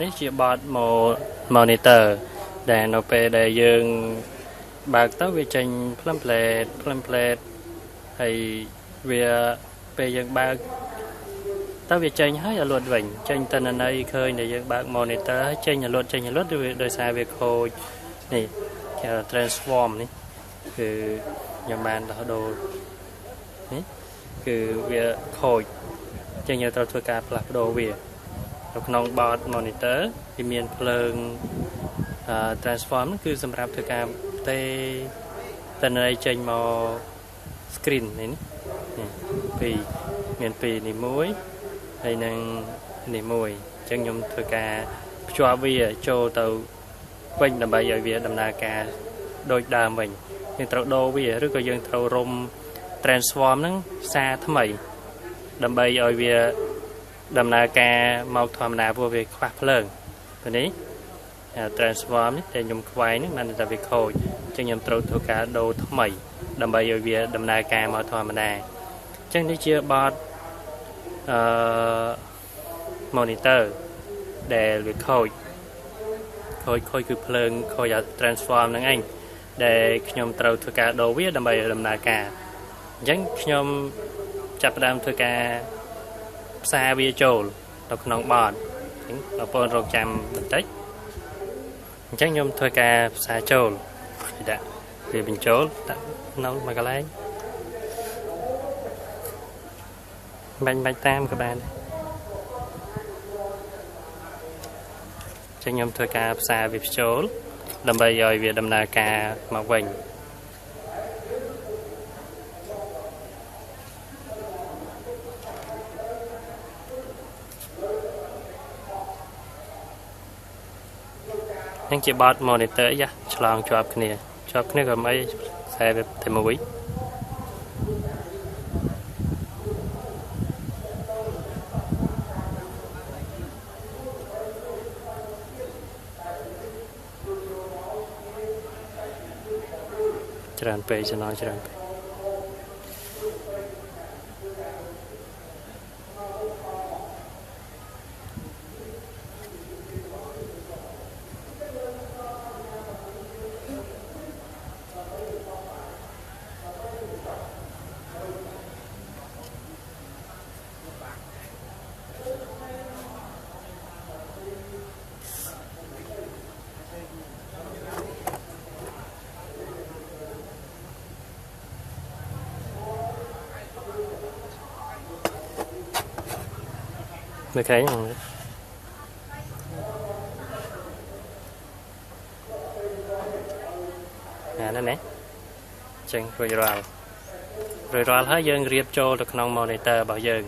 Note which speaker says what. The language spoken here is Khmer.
Speaker 1: នេះជាបទ monitor ដែលនៅពេលដែលយើងបើកទៅវាចេញផ្លឹមផ្លែតហើយវាពេលយើងបើកទៅវាចេញហើយឲ្យលួតវិញចេញតនន័យឃើញដែលយើងបើក monitor ហើយចេញឲ្យលួតដោយសារវាខូចនេះគេ transform នេះគឺខ្ញុំបានដោះដូរនេះគឺវាខូចចេញយើងត្រូវធ្វើការផ្លាស់ប្ដូរវានៅក្នុង board monitor វាមានភ្លើងtransform គឺសម្រាប់ធ្វើការផ្ទេរតន័យចេញមក screen នេះមានពីរនេះមួយហើយនឹងនេះមួយអញ្ចឹងខ្ញុំធ្វើការភ្ជាប់វាចូលទៅវិញដើម្បីឲ្យវាដំណើរការដូចដើមវិញយើងត្រូវដូរវាឬក៏យើងត្រូវរុំ transform ហ្នឹងសារថ្មីដើម្បីឲ្យវាដំណើរការមកធម្មតាព្រោះវាខ្វះភ្លើងពេលនេះ transform នេះតែខ្ញុំខ្វែងនេះបានតែវាខូចអញ្ចឹងខ្ញុំត្រូវធ្វើការដូរថ្មីដើម្បីឲ្យវាដំណើរការមកធម្មតាអញ្ចឹងនេះជាបទmonitor ដែលវាខូចគឺភ្លើងខូច transform ហ្នឹងឯងដែលខ្ញុំត្រូវធ្វើការដូរវាដើម្បីដំណើរការអញ្ចឹងខ្ញុំចាប់ផ្ដើមធ្វើការផ្សារវាចូលនៅក្នុង board អញ្ចឹងបងប្អូនរងចាំបន្តិចអញ្ចឹងខ្ញុំធ្វើការផ្សារចូលដាក់វាបញ្ចូលដាក់នៅមួយកន្លែងបាញ់តាមក៏បានចឹងខ្ញុំធ្វើការផ្សារវាបញ្ចូលដើម្បីឲ្យវាដំណើរការមកវិញនឹងជាបទ monitor យ៉ាឆ្លងជាប់គ្នាក៏មិនខ្សែវាតែមួយច្រើនពេកចំណងច្រើនពេកមើលឃើញហ្នឹងណាចឹងរួចរាល់ហើយយើងរៀបចូលទៅក្នុង monitor របស់យើង